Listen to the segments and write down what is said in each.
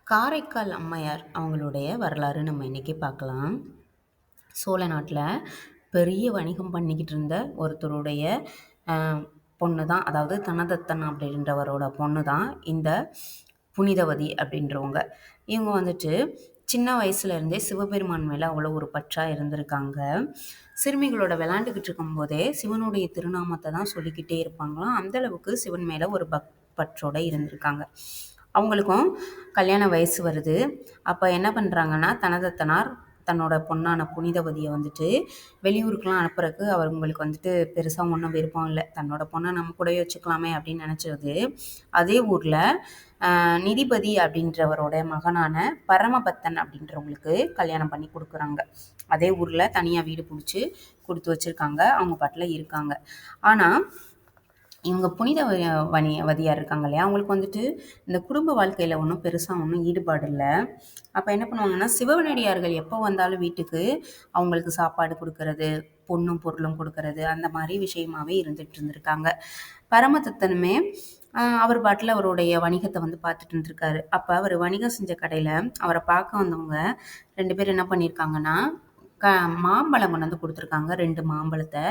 காரைக்கால் அம்மையார் அவங்களுடைய வரலாறு நம்ம இன்னைக்கு பார்க்கலாம். சோழ நாட்டில் பெரிய வணிகம் பண்ணிக்கிட்டு இருந்த ஒருத்தருடைய பொண்ணு தான், அதாவது தனதத்தன் அப்படின்றவரோட பொண்ணு தான் இந்த புனிதவதி அப்படின்றவங்க. இவங்க வந்துட்டு சின்ன வயசுலேருந்தே சிவபெருமான் மேலே அவ்வளோ ஒரு பற்றாக இருந்திருக்காங்க. சிறுமிகளோட விளையாண்டுக்கிட்டு இருக்கும்போதே சிவனுடைய திருநாமத்தை தான் சொல்லிக்கிட்டே இருப்பாங்களாம். அந்தளவுக்கு சிவன் மேலே ஒரு பற்றோடு இருந்திருக்காங்க. அவங்களுக்கும் கல்யாண வயசு வருது. அப்போ என்ன பண்ணுறாங்கன்னா, தனதத்தனார் தன்னோட பொண்ணான புனிதவதியை வந்துட்டு வெளியூருக்குலாம் அனுப்புறதுக்கு அவங்களுக்கு வந்துட்டு பெருசாக ஒன்றும் விருப்பம் இல்லை. தன்னோட பொண்ணை நம்ம கூடவே வச்சுக்கலாமே அப்படின்னு நினச்சது. அதே ஊரில் நிதிபதி அப்படின்றவரோட மகனான பரமபத்தன் அப்படின்றவங்களுக்கு கல்யாணம் பண்ணி கொடுக்குறாங்க. அதே ஊரில் தனியாக வீடு பிடிச்சி கொடுத்து வச்சுருக்காங்க. அவங்க பாட்டில் இருக்காங்க. ஆனால் இவங்க புனித வதியார் இருக்காங்க இல்லையா, அவங்களுக்கு வந்துட்டு இந்த குடும்ப வாழ்க்கையில் ஒன்றும் பெருசாக ஒன்றும் ஈடுபாடு இல்லை. அப்போ என்ன பண்ணுவாங்கன்னா, சிவனடியார்கள் எப்போ வந்தாலும் வீட்டுக்கு அவங்களுக்கு சாப்பாடு கொடுக்கறது, பொண்ணும் பொருளும் கொடுக்கறது, அந்த மாதிரி விஷயமாவே இருந்துட்டு இருந்திருக்காங்க. பரமதத்தனுமே அவர் பாட்டில் அவருடைய வணிகத்தை வந்து பார்த்துட்டு இருந்திருக்காரு. அப்போ அவர் வணிகம் செஞ்ச கடையில் அவரை பார்க்க வந்தவங்க 2 பேர் என்ன பண்ணியிருக்காங்கன்னா, மாம்பழம் கொண்டு வந்து கொடுத்துருக்காங்க, 2 மாம்பழத்தை.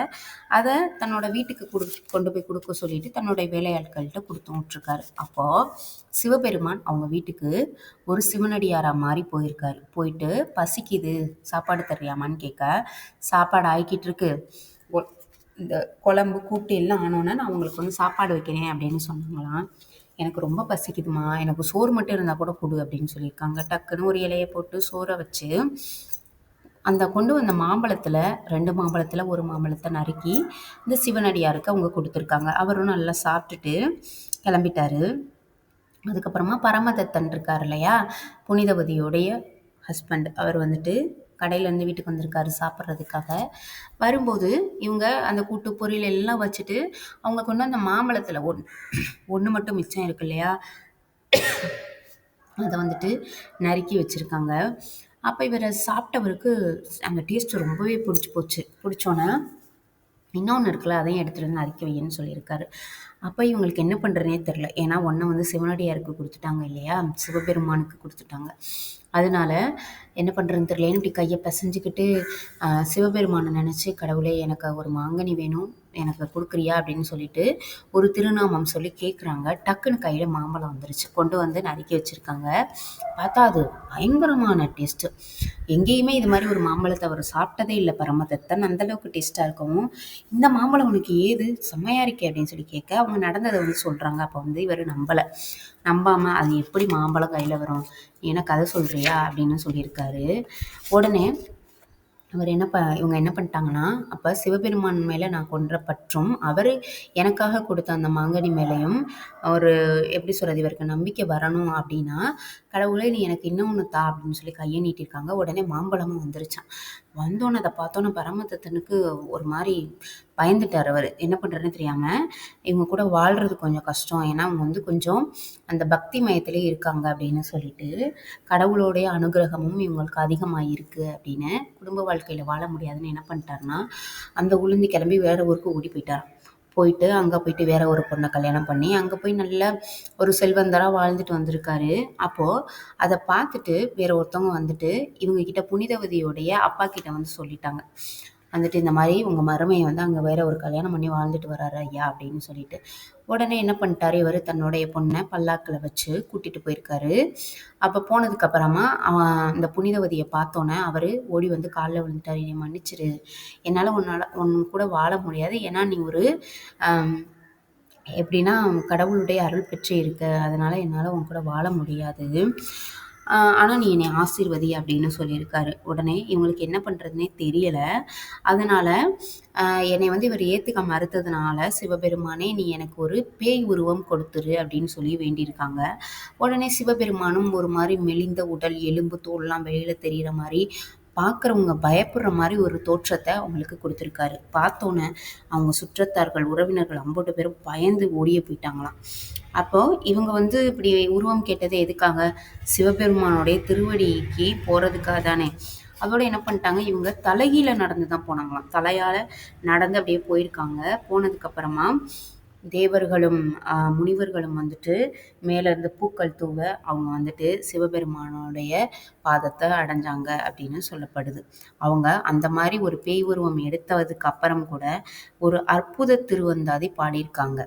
அதை தன்னோட வீட்டுக்கு கொண்டு போய் கொடுக்க சொல்லிட்டு தன்னுடைய வேலையாட்கள்கிட்ட கொடுத்து விட்ருக்காரு. அப்போது சிவபெருமான் அவங்க வீட்டுக்கு ஒரு சிவனடியாராக மாறி போயிருக்காரு. போயிட்டு பசிக்குது, சாப்பாடு தர்றியாமான்னு கேட்க, சாப்பாடு ஆகிக்கிட்டு இருக்கு, இந்த குழம்பு கூட்டு எல்லாம் ஆனோன்னே நான் உங்களுக்கு வந்து சாப்பாடு வைக்கிறேன் அப்படின்னு சொன்னாங்களாம். எனக்கு ரொம்ப பசிக்குதுமா, எனக்கு சோறு மட்டும் இருந்தால் கூட கொடு அப்படின்னு சொல்லியிருக்காங்க. டக்குன்னு ஒரு இலையை போட்டு சோறை வச்சு அந்த கொண்டு வந்த மாம்பழத்தில் 2 மாம்பழத்தில் ஒரு மாம்பழத்தை நறுக்கி இந்த சிவனடியாருக்கு அவங்க கொடுத்துருக்காங்க. அவரும் நல்லா சாப்பிட்டுட்டு கிளம்பிட்டாரு. அதுக்கப்புறமா பரமதத்தன் இருக்கார் இல்லையா, புனிதவதியோடைய ஹஸ்பண்ட், அவர் வந்துட்டு கடையிலேருந்து வீட்டுக்கு வந்திருக்காரு சாப்பிட்றதுக்காக. வரும்போது இவங்க அந்த கூட்டு பொரியல் எல்லாம் வச்சுட்டு அவங்க கொண்டு அந்த மாம்பழத்தில் ஒன்று மட்டும் மிச்சம் இருக்கு இல்லையா, அதை வந்துட்டு நறுக்கி வச்சுருக்காங்க. அப்போ இவரை சாப்பிட்டவருக்கு அந்த டேஸ்ட்டு ரொம்பவே பிடிச்சோன்னே இன்னொன்று இருக்குல்ல, அதையும் எடுத்துகிட்டு வந்து நறுக்கி வைன்னு சொல்லியிருக்காரு. அப்போ இவங்களுக்கு என்ன பண்ணுறதுனே தெரில. ஏன்னா ஒன்றை வந்து சிவனடியாருக்கு கொடுத்துட்டாங்க இல்லையா, சிவபெருமானுக்கு கொடுத்துட்டாங்க. அதனால என்ன பண்ணுறதுன்னு தெரியலேன்னு இப்படி கையை பிசைஞ்சிக்கிட்டு சிவபெருமானை நினச்சி, கடவுளே எனக்கு ஒரு மாங்கனி வேணும், எனக்கு கொடுக்குறியா அப்படின்னு சொல்லிட்டு ஒரு திருநாமம் சொல்லி கேட்குறாங்க. டக்குன்னு கையில் மாம்பழம் வந்துருச்சு, கொண்டு வந்து நறுக்கி வச்சுருக்காங்க. பார்த்தா அது பயங்கரமான டேஸ்ட்டு. எங்கேயுமே இது மாதிரி ஒரு மாம்பழத்தை அவர் சாப்பிட்டதே இல்லை பரமதத்தன். அந்தளவுக்கு டேஸ்ட்டாக இருக்கவும், இந்த மாம்பழம் உனக்கு ஏது, செம்மையா இருக்கே அப்படின்னு சொல்லி கேட்க, அவங்க நடந்ததை வந்து சொல்கிறாங்க. அப்போ வந்து இவர் நம்பாமல் அது எப்படி மாம்பழம் கையில் வரும், என்ன கதை சொல்கிறியா அப்படின்னு சொல்லியிருக்காரு. உடனே இவங்க என்ன பண்ணிட்டாங்கன்னா, அப்போ சிவபெருமான் மேலே நான் கொன்ற பற்றும் அவர் எனக்காக கொடுத்த அந்த மாங்கனி மேலேயும் ஒரு எப்படி சொல்கிறது, இவருக்கு நம்பிக்கை வரணும் அப்படின்னா, கடவுளே நீ எனக்கு இன்னொன்று தா அப்படின்னு சொல்லி கையை நீட்டிருக்காங்க. உடனே மாம்பழமும் வந்துருச்சான். வந்தோன்னே அதை பார்த்தோன்னே பரமதத்தனுக்கு ஒரு மாதிரி பயந்துட்டார். அவர் என்ன பண்ணுறதுன்னு தெரியாமல், இவங்க கூட வாழ்கிறது கொஞ்சம் கஷ்டம், ஏன்னா அவங்க வந்து கொஞ்சம் அந்த பக்தி மயத்திலே இருக்காங்க அப்படின்னு சொல்லிட்டு, கடவுளோடைய அனுகிரகமும் இவங்களுக்கு அதிகமாக இருக்குது அப்படின்னு, குடும்ப வாழ்க்கையில் வாழ முடியாதுன்னு என்ன பண்ணிட்டாருன்னா, அந்த உளுந்து கிளம்பி வேறு ஊருக்கு ஓடி போயிட்டார். அங்கே போயிட்டு வேற ஒரு பொண்ணை கல்யாணம் பண்ணி அங்கே போய் நல்ல ஒரு செல்வந்தராக வாழ்ந்துட்டு வந்திருக்காரு. அப்போது அதை பார்த்துட்டு வேற ஒருத்தவங்க வந்துட்டு இவங்கக்கிட்ட புனிதவதியோடைய அப்பா கிட்ட வந்து சொல்லிட்டாங்க, வந்துட்டு இந்த மாதிரி உங்கள் மருமையை வந்து அங்கே வேற ஒரு கல்யாணம் பண்ணி வாழ்ந்துட்டு வர்றாரு ஐயா அப்படின்னு சொல்லிட்டு. உடனே என்ன பண்ணிட்டாரு, இவர் தன்னுடைய பொண்ணை பல்லாக்கில் வச்சு கூட்டிகிட்டு போயிருக்காரு. அப்போ போனதுக்கப்புறமா இந்த புனிதவதியை பார்த்தோன்னே அவர் ஓடி வந்து காலில் விழுந்துட்டார், என்னை மன்னிச்சிரு, என்னால் உன் கூட வாழ முடியாது, ஏன்னா நீ ஒரு எப்படின்னா கடவுளுடைய அருள் பெற்று இருக்க, அதனால் என்னால் உன் கூட வாழ முடியாது, ஆனால் நீ என்னை ஆசீர்வதி அப்படின்னு சொல்லியிருக்காரு. உடனே இவங்களுக்கு என்ன பண்ணுறதுனே தெரியலை. அதனால் என்னை வந்து இவர் ஏற்றுக்க மறுத்ததுனால, சிவபெருமானே நீ எனக்கு ஒரு பேய் உருவம் கொடுத்துரு அப்படின்னு சொல்லி வேண்டியிருக்காங்க. உடனே சிவபெருமானும் ஒரு மாதிரி மெலிந்த உடல், எலும்பு தோல்லாம் வெளியில் தெரிகிற மாதிரி, பார்க்குறவங்க பயப்படுற மாதிரி ஒரு தோற்றத்தை அவங்களுக்கு கொடுத்துருக்காரு. பார்த்தோன்னே அவங்க சுற்றத்தார்கள், உறவினர்கள் அம்புட்டு பேரும் பயந்து ஓடியே போயிட்டாங்களாம். அப்போது இவங்க வந்து இப்படி உருவம் கேட்டது எதுக்காக, சிவபெருமானுடைய திருவடிக்கு போகிறதுக்காக தானே. அதோட என்ன பண்ணிட்டாங்க, இவங்க தலைகீழ நடந்து தான் போனாங்களாம். தலையால் நடந்து அப்படியே போயிருக்காங்க. போனதுக்கப்புறமா தேவர்களும் முனிவர்களும் வந்துட்டு மேலேருந்து பூக்கள் தூவ அவங்க வந்துட்டு சிவபெருமானுடைய பாதத்தை அடைஞ்சாங்க அப்படின்னு சொல்லப்படுது. அவங்க அந்த மாதிரி ஒரு பேய் உருவம் எடுத்ததுக்கு அப்புறம் கூட ஒரு அற்புத திருவந்தாதி பாடியிருக்காங்க.